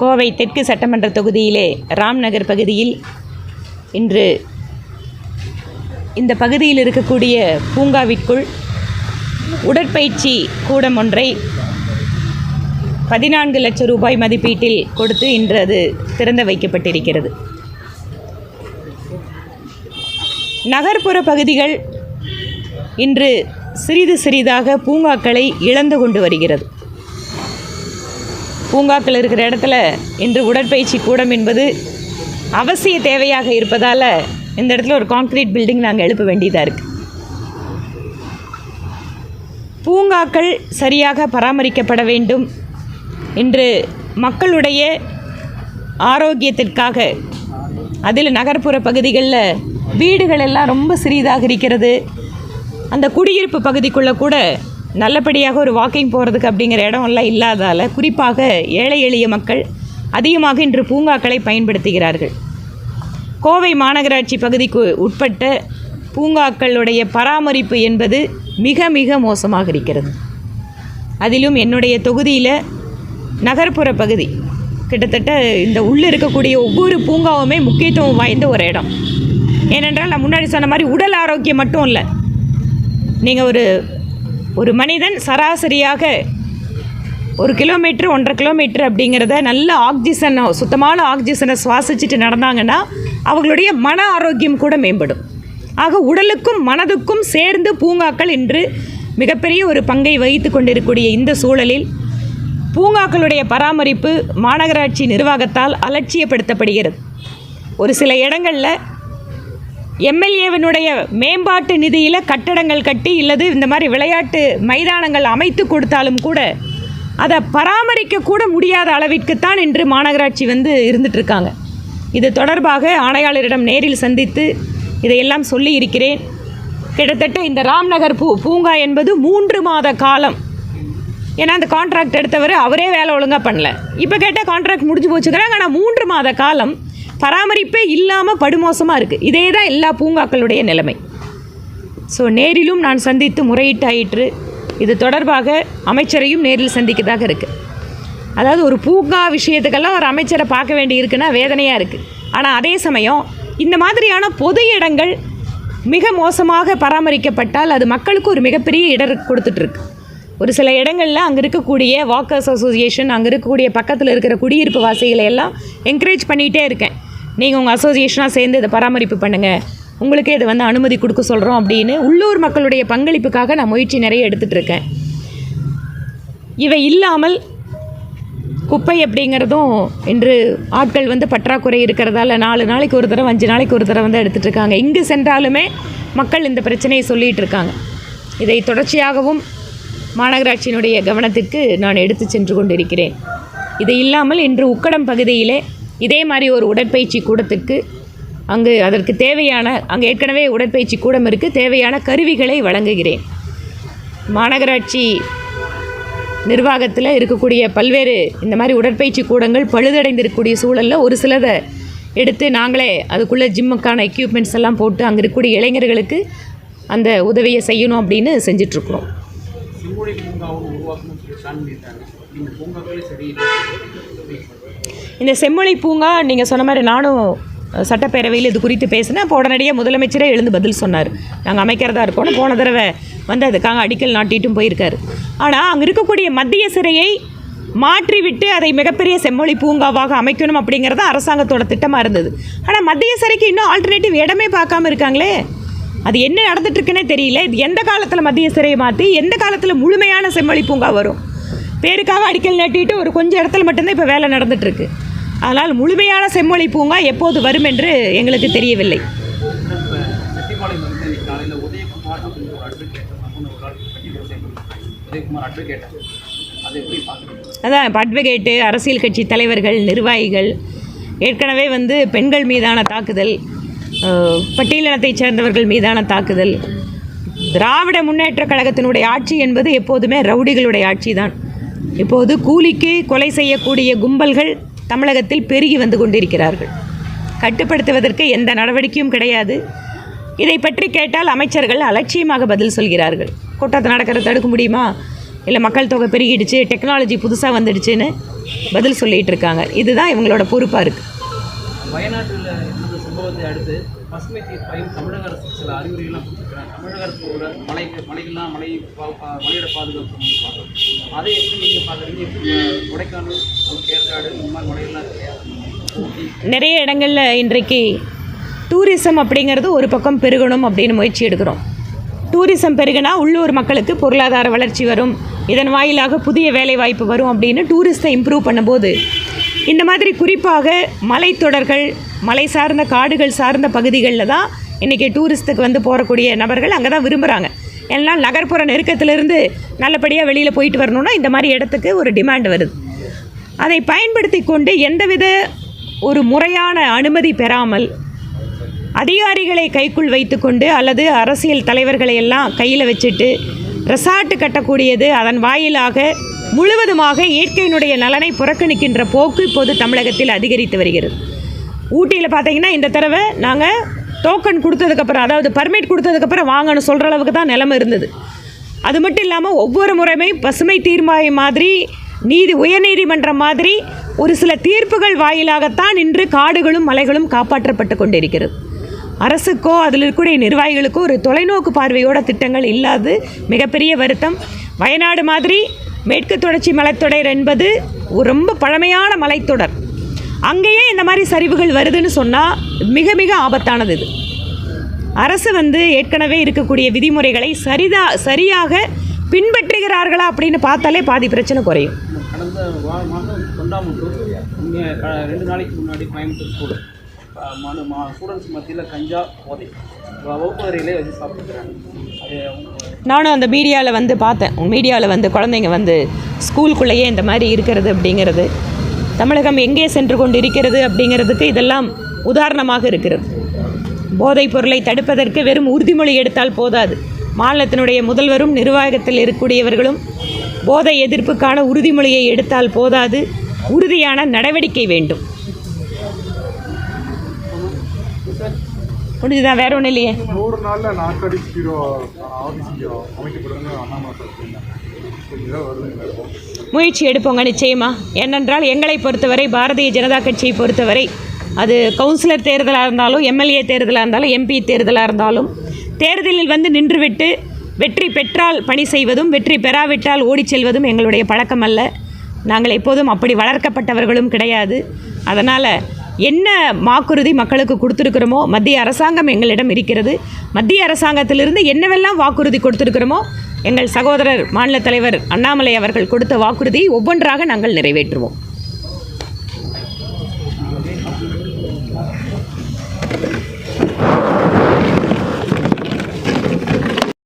கோவை தெற்கு சட்டமன்ற தொகுதியிலே ராம்நகர் பகுதியில் இன்று இந்த பகுதியில் இருக்கக்கூடிய பூங்காவிற்குள் உடற்பயிற்சி கூடம் ஒன்றை 14 லட்சம் ரூபாய் மதிப்பீட்டில் கொடுத்து இன்று அது திறந்து வைக்கப்பட்டிருக்கிறது. நகர்ப்புற பகுதிகள் இன்று சிறிது சிறிதாக பூங்காக்களை இழந்து கொண்டு வருகிறது. பூங்காக்கள் இருக்கிற இடத்துல இன்று உடற்பயிற்சி கூடம் என்பது அவசிய தேவையாக இருப்பதால் இந்த இடத்துல ஒரு கான்கிரீட் பில்டிங் நாங்கள் எழுப்ப வேண்டியதாக இருக்குது. பூங்காக்கள் சரியாக பராமரிக்கப்பட வேண்டும். இன்று மக்களுடைய ஆரோக்கியத்திற்காக அதில் நகர்ப்புற பகுதிகளில் வீடுகள் எல்லாம் ரொம்ப சிறிதாக இருக்கிறது. அந்த குடியிருப்பு பகுதிக்குள்ளே கூட நல்லபடியாக ஒரு வாக்கிங் போகிறதுக்கு அப்படிங்கிற இடம் எல்லாம் இல்லாதால் குறிப்பாக ஏழை எளிய மக்கள் அதிகமாக இன்று பூங்காக்களை பயன்படுத்துகிறார்கள். கோவை மாநகராட்சி பகுதிக்கு உட்பட்ட பூங்காக்களுடைய பராமரிப்பு என்பது மிக மிக மோசமாக இருக்கிறது. அதிலும் என்னுடைய தொகுதியில் நகர்ப்புற பகுதி கிட்டத்தட்ட இந்த உள்ளே இருக்கக்கூடிய ஒவ்வொரு பூங்காவுமே முக்கியத்துவம் வாய்ந்த ஒரு இடம். ஏனென்றால் நான் முன்னாடி சொன்ன மாதிரி உடல் ஆரோக்கியம் மட்டும் இல்லை, நீங்கள் ஒரு மனிதன் சராசரியாக 1 கிலோமீட்டர் 1.5 கிலோமீட்டர் அப்படிங்கிறத நல்ல ஆக்சிஜன், சுத்தமான ஆக்சிஜனை சுவாசிச்சுட்டு நடந்தாங்கன்னா அவங்களுடைய மன ஆரோக்கியம் கூட மேம்படும். ஆக உடலுக்கும் மனதுக்கும் சேர்ந்து பூங்காக்கள் இன்று மிகப்பெரிய ஒரு பங்கை வகித்து கொண்டிருக்கக்கூடிய இந்த சூழலில் பூங்காக்களுடைய பராமரிப்பு மாநகராட்சி நிர்வாகத்தால் அலட்சியப்படுத்தப்படுகிறது. ஒரு சில இடங்களில் எம்எல்ஏவினுடைய மேம்பாட்டு நிதியில் கட்டடங்கள் கட்டி இல்லது இந்த மாதிரி விளையாட்டு மைதானங்கள் அமைத்து கொடுத்தாலும் கூட அதை பராமரிக்க கூட முடியாத அளவிற்குத்தான் இன்று மாநகராட்சி இருந்துகிட்ருக்காங்க. இது தொடர்பாக ஆணையாளரிடம் நேரில் சந்தித்து இதையெல்லாம் சொல்லி இருக்கிறேன். கிட்டத்தட்ட இந்த ராம்நகர் பூங்கா என்பது 3 மாத காலம், ஏன்னா அந்த கான்ட்ராக்ட் எடுத்தவர் அவரே வேலை ஒழுங்காக பண்ணல. இப்போ கேட்டால் கான்ட்ராக்ட் முடிஞ்சு போச்சுக்கிறாங்க. ஆனால் 3 மாத காலம் பராமரிப்பே இல்லாமல் படுமோசமாக இருக்குது. இதே தான் எல்லா பூங்காக்களுடைய நிலைமை. ஸோ நேரிலும் நான் சந்தித்து முறையிட்டு ஆயிற்று. இது தொடர்பாக அமைச்சரையும் நேரில் சந்திக்கதாக இருக்குது. அதாவது ஒரு பூங்கா விஷயத்துக்கெல்லாம் ஒரு அமைச்சரை பார்க்க வேண்டி இருக்குன்னா வேதனையாக இருக்குது. ஆனால் அதே சமயம் இந்த மாதிரியான பொது இடங்கள் மிக மோசமாக பராமரிக்கப்பட்டால் அது மக்களுக்கு ஒரு மிகப்பெரிய இடர் கொடுத்துட்ருக்கு. ஒரு சில இடங்களில் அங்கே இருக்கக்கூடிய வாக்கர்ஸ் அசோசியேஷன், அங்கே இருக்கக்கூடிய பக்கத்தில் இருக்கிற குடியிருப்பு வாசிகளை எல்லாம் என்கரேஜ் பண்ணிகிட்டே இருக்கேன். நீங்கள் உங்கள் அசோசியேஷனாக சேர்ந்து இதை பராமரிப்பு பண்ணுங்கள், உங்களுக்கே இதை அனுமதி கொடுக்க சொல்கிறோம் அப்படின்னு உள்ளூர் மக்களுடைய பங்களிப்புக்காக நான் முயற்சி நிறைய எடுத்துகிட்ருக்கேன். இவை இல்லாமல் குப்பை அப்படிங்கிறதும் இன்று ஆட்கள் பற்றாக்குறை இருக்கிறதால 4 நாளைக்கு ஒரு தடவை 5 நாளைக்கு ஒரு தடவை எடுத்துகிட்ருக்காங்க. இங்கு சென்றாலுமே மக்கள் இந்த பிரச்சனையை சொல்லிகிட்டு இருக்காங்க. இதை தொடர்ச்சியாகவும் மாநகராட்சியினுடைய கவனத்திற்கு நான் எடுத்து சென்று கொண்டிருக்கிறேன். இது இல்லாமல் இன்று உக்கடம் பகுதியிலே இதே மாதிரி ஒரு உடற்பயிற்சி கூடத்திற்கு அதற்கு தேவையான அங்கே ஏற்கனவே உடற்பயிற்சி கூடம் இருக்குது, தேவையான கருவிகளை வழங்குகிறேன். மாநகராட்சி நிர்வாகத்தில் இருக்கக்கூடிய பல்வேறு இந்த மாதிரி உடற்பயிற்சி கூடங்கள் பழுதடைந்திருக்கக்கூடிய சூழலில் ஒரு சிலதை எடுத்து நாங்களே அதுக்குள்ளே ஜிம்முக்கான எக்யூப்மெண்ட்ஸ் எல்லாம் போட்டு அங்கே இருக்கக்கூடிய இளைஞர்களுக்கு அந்த உதவியை செய்யணும் அப்படின்னு செஞ்சிட்ருக்குறோம். இந்த செம்மொழி பூங்கா நீங்கள் சொன்ன மாதிரி நானும் சட்டப்பேரவையில் இது குறித்து பேசினேன். அப்போ உடனடியாக முதலமைச்சரே எழுந்து பதில் சொன்னார், நாங்கள் அமைக்கிறதா இருக்கோன்னு. போன தடவை அதுக்காக அடிக்கல் நாட்டிட்டும் போயிருக்காரு. ஆனால் அங்கே இருக்கக்கூடிய மத்திய சிறையை மாற்றிவிட்டு அதை மிகப்பெரிய செம்மொழி பூங்காவாக அமைக்கணும் அப்படிங்கிறது அரசாங்கத்தோட திட்டமாக இருந்தது. ஆனால் மத்திய சிறைக்கு இன்னும் ஆல்டர்னேட்டிவ் இடமே பார்க்காம இருக்காங்களே, அது என்ன நடந்துட்டுருக்குன்னே தெரியல. இது எந்த காலத்தில் மத்திய சிறையை மாற்றி எந்த காலத்தில் முழுமையான செம்மொழி பூங்கா வரும்? பேருக்காக அடிக்கல் நாட்டிட்டு ஒரு கொஞ்சம் இடத்துல மட்டும்தான் இப்போ வேலை நடந்துகிட்ருக்கு. அதனால் முழுமையான செம்மொழி பூங்கா எப்போது வரும் என்று எங்களுக்கு தெரியவில்லை. அதான் இப்போ அட்வொகேட்டு, அரசியல் கட்சி தலைவர்கள், நிர்வாகிகள் ஏற்கனவே பெண்கள் மீதான தாக்குதல், பட்டியலினத்தைச் சேர்ந்தவர்கள் மீதான தாக்குதல். திராவிட முன்னேற்ற கழகத்தினுடைய ஆட்சி என்பது எப்போதுமே ரவுடிகளுடைய ஆட்சி தான். இப்போது கூலிக்கு கொலை செய்யக்கூடிய கும்பல்கள் தமிழகத்தில் பெருகி கொண்டிருக்கிறார்கள். கட்டுப்படுத்துவதற்கு எந்த நடவடிக்கையும் கிடையாது. இதை பற்றி கேட்டால் அமைச்சர்கள் அலட்சியமாக பதில் சொல்கிறார்கள். கூட்டத்தை நடக்கிறத தடுக்க முடியுமா? இல்லை மக்கள் தொகை பெருகிடுச்சு, டெக்னாலஜி புதுசாக வந்துடுச்சுன்னு பதில் சொல்லிகிட்டு இருக்காங்க. இதுதான் இவங்களோட பொறுப்பாக இருக்குது. வயநாட்டில் இருந்த சம்பவத்தை அடுத்து பசுமை தீர்ப்பாயம் தமிழக அரசு சில அறிவுரைகள்லாம் கொடுத்துருக்காங்க. தமிழக அரசோட மலையோட பாதுகாப்பு அதை எப்படி நீங்கள் பார்க்குறீங்க? கொடைக்கானல், ஏற்காடு இந்த மாதிரி மலைகள்லாம் நிறைய இடங்களில் இன்றைக்கு டூரிசம் அப்படிங்கிறது ஒரு பக்கம் பெருகணும் அப்படின்னு முயற்சி எடுக்கிறோம். டூரிசம் பெருகினா உள்ளூர் மக்களுக்கு பொருளாதார வளர்ச்சி வரும், இதன் வாயிலாக புதிய வேலைவாய்ப்பு வரும் அப்படின்னு டூரிஸ்ட்டை இம்ப்ரூவ் பண்ணும்போது இந்த மாதிரி குறிப்பாக மலைத்தொடர்கள், மலை சார்ந்த காடுகள் சார்ந்த பகுதிகளில் தான் இன்றைக்கி டூரிஸ்ட்டுக்கு வந்து போகக்கூடிய நபர்கள் அங்கே தான் விரும்புகிறாங்க. ஏன்னா நகர்ப்புற நெருக்கத்திலிருந்து நல்லபடியாக வெளியில் போயிட்டு வரணுன்னா இந்த மாதிரி இடத்துக்கு ஒரு டிமாண்ட் வருது. அதை பயன்படுத்தி கொண்டு எந்தவித ஒரு முறையான அனுமதி பெறாமல் அதிகாரிகளை கைக்குள் வைத்துக்கொண்டு அல்லது அரசியல் தலைவர்களை எல்லாம் கையில் வச்சுட்டு ரெசார்ட்டு கட்டக்கூடியது, அதன் வாயிலாக முழுவதுமாக இயற்கையினுடைய நலனை புறக்கணிக்கின்ற போக்கு இப்போது தமிழகத்தில் அதிகரித்து வருகிறது. ஊட்டியில் பார்த்தீங்கன்னா இந்த தடவை நாங்கள் டோக்கன் கொடுத்ததுக்கப்புறம், அதாவது பர்மிட் கொடுத்ததுக்கப்புறம் வாங்கன்னு சொல்கிற அளவுக்கு தான் நிலைமை இருந்தது. அது மட்டும் இல்லாமல் ஒவ்வொரு முறையுமே பசுமை தீர்மானம் மாதிரி உயர்நீதிமன்றம் மாதிரி ஒரு சில தீர்ப்புகள் வாயிலாகத்தான் இன்று காடுகளும் மலைகளும் காப்பாற்றப்பட்டு கொண்டிருக்கிறது. அரசுக்கோ அதில் இருக்கக்கூடிய நிர்வாகிகளுக்கோ ஒரு தொலைநோக்கு பார்வையோட திட்டங்கள் இல்லாது மிகப்பெரிய வருத்தம். வயநாடு மாதிரி மேற்கு தொடர்ச்சி மலைத்தொடர் என்பது ஒரு ரொம்ப பழமையான மலைத்தொடர். அங்கேயே இந்த மாதிரி சரிவுகள் வருதுன்னு சொன்னால் மிக மிக ஆபத்தானது. இது அரசு ஏற்கனவே இருக்கக்கூடிய விதிமுறைகளை சரியாக பின்பற்றுகிறார்களா அப்படின்னு பார்த்தாலே பாதி பிரச்சனை குறையும். கடந்த மாதம் தொண்டாமுத்தூர் 2 நாளைக்கு முன்னாடி கோயம்புத்தூர் ஸ்டூடெண்ட்ஸ் மத்தியில் கஞ்சா போதை வகுப்பறையிலே வச்சு சாப்பிட்டுக்கிறாங்க. நானும் அந்த மீடியாவில் பார்த்தேன். மீடியாவில் குழந்தைங்க ஸ்கூலுக்குள்ளேயே இந்த மாதிரி இருக்கிறது அப்படிங்கிறது, தமிழகம் எங்கே சென்று கொண்டு இருக்கிறது அப்படிங்கிறதுக்கு இதெல்லாம் உதாரணமாக இருக்கிறது. போதைப் பொருளை தடுப்பதற்கு வெறும் உறுதிமொழி எடுத்தால் போதாது. மாநிலத்தினுடைய முதல்வரும் நிர்வாகத்தில் இருக்கக்கூடியவர்களும் போதை எதிர்ப்புக்கான உறுதிமொழியை எடுத்தால் போதாது, உறுதியான நடவடிக்கை வேண்டும். முடிஞ்சுதான், வேற ஒன்றும் இல்லையே. 100 நாளில் நாற்காலி அமைக்கப்படுங்க முயற்சி எடுப்போங்க நிச்சயமாக. ஏனென்றால் எங்களை பொறுத்தவரை, பாரதிய ஜனதா கட்சியை பொறுத்தவரை, அது கவுன்சிலர் தேர்தலாக இருந்தாலும், எம்எல்ஏ தேர்தலாக இருந்தாலும், எம்பி தேர்தலாக இருந்தாலும், தேர்தலில் நின்றுவிட்டு வெற்றி பெற்றால் பணி செய்வதும் வெற்றி பெறாவிட்டால் ஓடிச் செல்வதும் எங்களுடைய பழக்கம் அல்ல. நாங்கள் எப்போதும் அப்படி வளர்க்கப்பட்டவர்களும் கிடையாது. அதனால் என்ன வாக்குறுதி மக்களுக்கு கொடுத்துருக்கிறோமோ, மத்திய அரசாங்கம் எங்களிடம் இருக்கிறது. மத்திய அரசாங்கத்திலிருந்து என்னவெல்லாம் வாக்குறுதி கொடுத்துருக்கிறோமோ, எங்கள் சகோதரர் மாநில தலைவர் அண்ணாமலை அவர்கள் கொடுத்த வாக்குறுதியை ஒவ்வொன்றாக நாங்கள் நிறைவேற்றுவோம்.